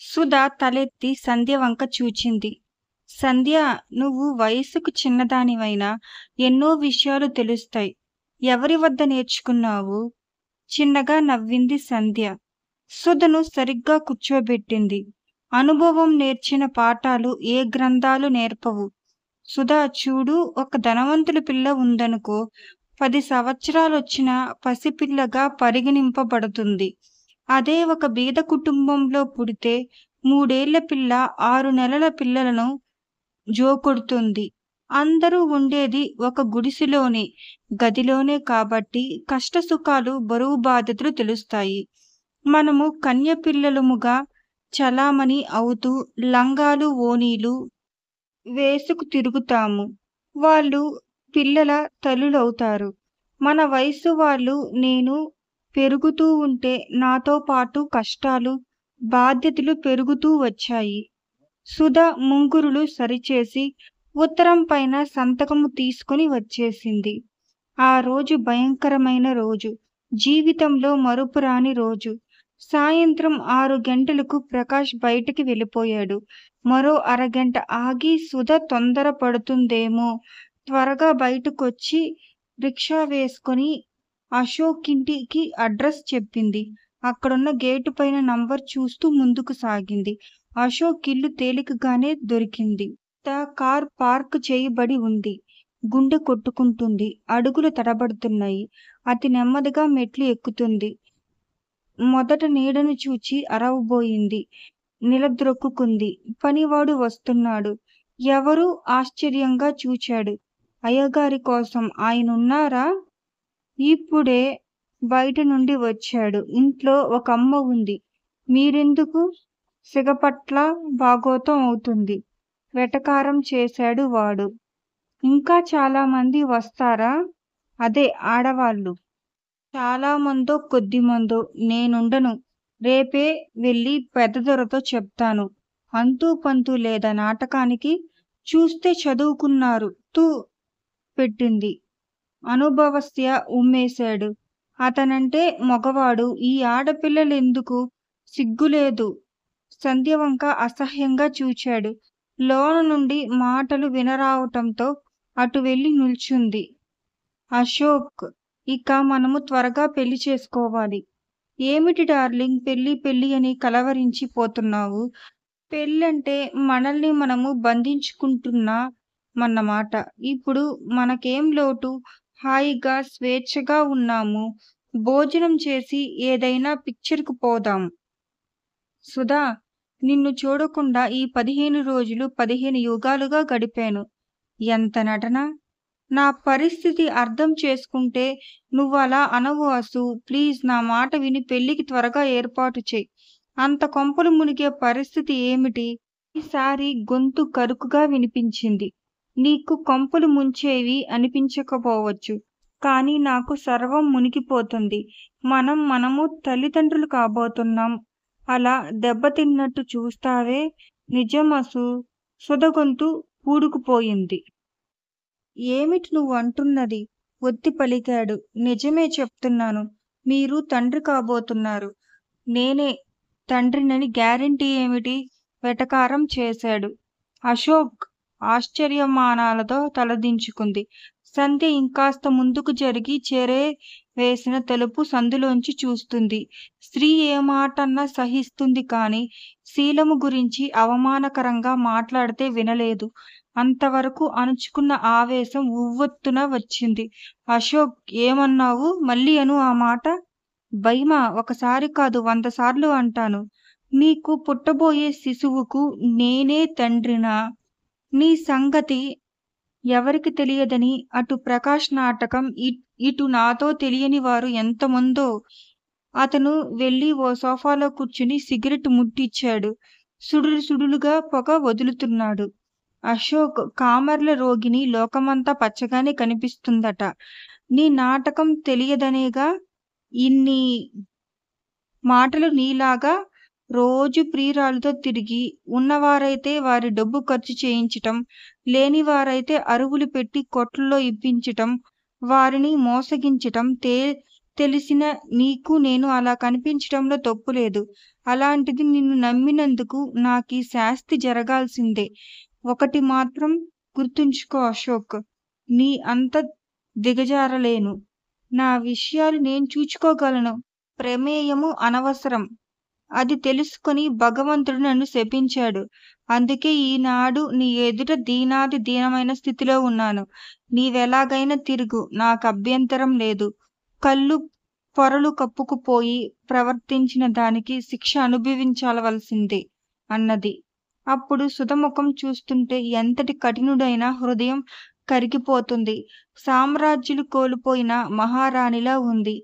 సుధ తలెత్తి సంధ్య వంక చూచింది. సంధ్య, నువ్వు వయసుకు చిన్నదానివైనా ఎన్నో విషయాలు తెలుస్తాయి. ఎవరి వద్ద నేర్చుకున్నావు? చిన్నగా నవ్వింది సంధ్య. సుధను సరిగ్గా కూర్చోబెట్టింది. అనుభవం నేర్చిన పాఠాలు ఏ గ్రంథాలు నేర్పవు. సుధా, చూడు, ఒక ధనవంతుల పిల్ల ఉందనుకో, 10 సంవత్సరాలొచ్చిన పసిపిల్లగా పరిగణింపబడుతుంది. అదే ఒక బీద కుటుంబంలో పుడితే 3 ఏళ్ల పిల్ల 6 నెలల పిల్లలను జోకొడుతుంది. అందరూ ఉండేది ఒక గుడిసెలోనే, గదిలోనే కాబట్టి కష్టసుఖాలు, బరువు బాధ్యతలు తెలుస్తాయి. మనము కన్యపిల్లలముగా చలామణి అవుతూ లంగాలు, ఓణీలు వేసుకు తిరుగుతాము. వాళ్ళు పిల్లల తల్లులవుతారు. మన వయసు వాళ్ళు నేను పెరుగుతూ ఉంటే నాతో పాటు కష్టాలు, బాధ్యతలు పెరుగుతూ వచ్చాయి. సుధ ముంగురులు సరిచేసి ఉత్తరం పైన సంతకము తీసుకుని వచ్చేసింది. ఆ రోజు భయంకరమైన రోజు. జీవితంలో మరుపురాని రోజు. సాయంత్రం 6 గంటలకు ప్రకాష్ బయటికి వెళ్ళిపోయాడు. మరో అరగంట ఆగి సుధ తొందర పడుతుందేమో త్వరగా బయటకొచ్చి రిక్షా వేసుకొని అశోక్ ఇంటికి అడ్రస్ చెప్పింది. అక్కడున్న గేటు పైన నంబర్ చూస్తూ ముందుకు సాగింది. అశోక్ ఇల్లు తేలికగానే దొరికింది. కార్ పార్క్ చేయబడి ఉంది. గుండె కొట్టుకుంటుంది. అడుగులు తడబడుతున్నాయి. అతి నెమ్మదిగా మెట్లు ఎక్కుతుంది. మొదట నీడను చూచి అరవబోయింది. నిలద్రొక్కుకుంది. పనివాడు వస్తున్నాడు. ఎవరు? ఆశ్చర్యంగా చూచాడు. అయ్యగారి కోసం. ఆయనున్నారా? ఇప్పుడే బయట నుండి వచ్చాడు. ఇంట్లో ఒక అమ్మ ఉంది. మీరెందుకు? సిగపట్ల భాగోతం అవుతుంది. వెటకారం చేశాడు వాడు. ఇంకా చాలా మంది వస్తారా? అదే ఆడవాళ్ళు. చాలా మందో కొద్దిమందో. నేనుండను. రేపే వెళ్ళి పెద్దదొరతో చెప్తాను. అంతూ పంతూ లేదా నాటకానికి? చూస్తే చదువుకున్నారు. తూ పెట్టింది. అనుభవస్య ఉమ్మేశాడు. అతనంటే మగవాడు. ఈ ఆడపిల్లలెందుకు? సిగ్గులేదు. సంధ్యవంక అసహ్యంగా చూచాడు. లోన నుండి మాటలు వినరావటంతో అటు వెళ్ళి నిల్చుంది. అశోక్, ఇక మనము త్వరగా పెళ్లి చేసుకోవాలి. ఏమిటి డార్లింగ్, పెళ్ళి అని కలవరించి పోతున్నావు? పెళ్ళంటే మనల్ని మనము బంధించుకుంటున్నామన్నమాట. ఇప్పుడు మనకేం లోటు? హాయిగా స్వేచ్ఛగా ఉన్నాము. భోజనం చేసి ఏదైనా పిక్చర్కు పోదాం. సుధా, నిన్ను చూడకుండా ఈ 15 రోజులు 15 యుగాలుగా గడిపాను. ఎంత నటన! నా పరిస్థితి అర్థం చేసుకుంటే నువ్వలా అనవు అసు. ప్లీజ్, నా మాట విని పెళ్లికి త్వరగా ఏర్పాటు చెయ్యి. అంత కొంపలు మునిగే పరిస్థితి ఏమిటి? ఈసారి గొంతు కరుకుగా వినిపించింది. నీకు కొంపలు ముంచేవి అనిపించకపోవచ్చు, కానీ నాకు సర్వం మునిగిపోతుంది. మనము తల్లిదండ్రులు కాబోతున్నాం. అలా దెబ్బతిన్నట్టు చూస్తావే? నిజం అసు. సుధ గొంతు పూడుకుపోయింది. ఏమిటి నువ్వు అంటున్నది? ఒత్తి పలికాడు. నిజమే చెప్తున్నాను. మీరు తండ్రి కాబోతున్నారు. నేనే తండ్రినని గ్యారెంటీ ఏమిటి? వెటకారం చేశాడు. అశోక్ ఆశ్చర్యమానాలతో తలదించుకుంది. సంధ్య ఇంకాస్త ముందుకు జరిగి చెరే వేసిన తలుపు సందులోంచి చూస్తుంది. స్త్రీ ఏమాటన్నా సహిస్తుంది, కాని శీలము గురించి అవమానకరంగా మాట్లాడితే వినలేదు. అంతవరకు అణుచుకున్న ఆవేశం ఉవ్వొత్తున వచ్చింది. అశోక్, ఏమన్నావు? మళ్ళీ అను ఆ మాట. భయమా? ఒకసారి కాదు, 100 సార్లు అంటాను. నీకు పుట్టబోయే శిశువుకు నేనే తండ్రినా? నీ సంగతి ఎవరికి తెలియదని అటు ప్రకాష్ నాటకం, ఇటు నాతో తెలియని వారు ఎంతమందో. అతను వెళ్ళి ఓ సోఫాలో కూర్చుని సిగరెట్ ముట్టిచ్చాడు. సుడులు సుడులుగా పొగ వదులుతున్నాడు. అశోక్, కామర్ల రోగిని లోకమంతా పచ్చగానే కనిపిస్తుందట. నీ నాటకం తెలియదనేగా ఇన్ని మాటలు. నీలాగా రోజు ప్రియురాలతో తిరిగి, ఉన్నవారైతే వారి డబ్బు ఖర్చు చేయించటం, లేనివారైతే అరువులు పెట్టి కొట్లలో ఇప్పించటం, వారిని మోసగించటం తెలిసిన నీకు నేను అలా కనిపించడంలో తప్పు లేదు. అలాంటిది నిన్ను నమ్మినందుకు నాకీ శాస్తి జరగాల్సిందే. ఒకటి మాత్రం గుర్తుంచుకో అశోక్. నీ అంత దిగజారలేను. నా విషయాలు నేను చూచుకోగలను. ప్రమేయము అనవసరం. అది తెలుసుకొని భగవంతుడు నన్ను శపించాడు. అందుకే ఈనాడు నీ ఎదుట దీనాతి దీనమైన స్థితిలో ఉన్నాను. నీవెలాగైనా తిరుగు. నాకభ్యంతరం లేదు. కళ్ళు పొరలు కప్పుకుపోయి ప్రవర్తించిన దానికి శిక్ష అనుభవించవలసిందే అన్నది. అప్పుడు సుధ ముఖం చూస్తుంటే ఎంతటి కఠినుడైనా హృదయం కరిగిపోతుంది. సామ్రాజ్యాలు కోల్పోయిన మహారాణిలా ఉంది.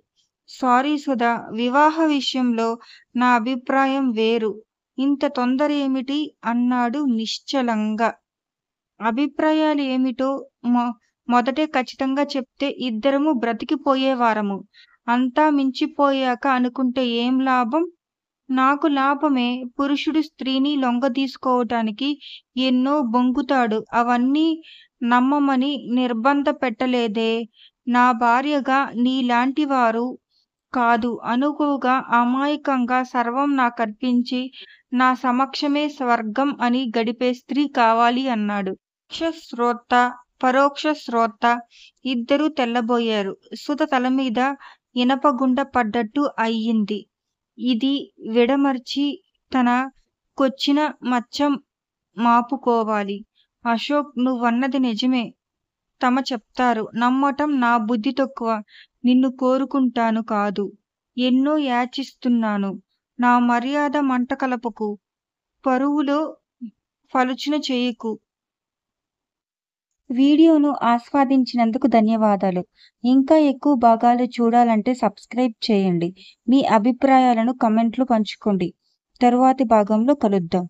సారీ సుధా, వివాహ విషయంలో నా అభిప్రాయం వేరు. ఇంత తొందర ఏమిటి? అన్నాడు నిశ్చలంగా. అభిప్రాయాలు ఏమిటో మొదటే ఖచ్చితంగా చెప్తే ఇద్దరము బ్రతికిపోయేవారము. అంతా మించిపోయాక అనుకుంటే ఏం లాభం? నాకు లాభమే. పురుషుడు స్త్రీని లొంగదీసుకోవటానికి ఎన్నో బొంకుతాడు. అవన్నీ నమ్మమని నిర్బంధ పెట్టలేదే. నా భార్యగా నీలాంటి వారు కాదు, అనుకువగా అమాయకంగా సర్వం నాకర్పించి నా సమక్షమే స్వర్గం అని గడిపే స్త్రీ కావాలి అన్నాడు. శ్రోత పరోక్ష శ్రోత ఇద్దరూ తెల్లబోయారు. సుధ తలమీద ఇనపగుండ పడ్డట్టు అయ్యింది. ఇది విడమర్చి తన కొచ్చిన మచ్చ మాపుకోవాలి. అశోక్, నువ్వన్నది నిజమే. తమ చెప్తారు. నమ్మటం నా బుద్ధి తక్కువ. నిన్ను కోరుకుంటాను కాదు, ఎన్నో యాచిస్తున్నాను. నా మర్యాద మంట కలపకు. పరువులో పలుచన చేయకు. వీడియోను ఆస్వాదించినందుకు ధన్యవాదాలు. ఇంకా ఎక్కువ భాగాలు చూడాలంటే సబ్స్క్రైబ్ చేయండి. మీ అభిప్రాయాలను కమెంట్లో పంచుకోండి. తరువాతి భాగంలో కలుద్దాం.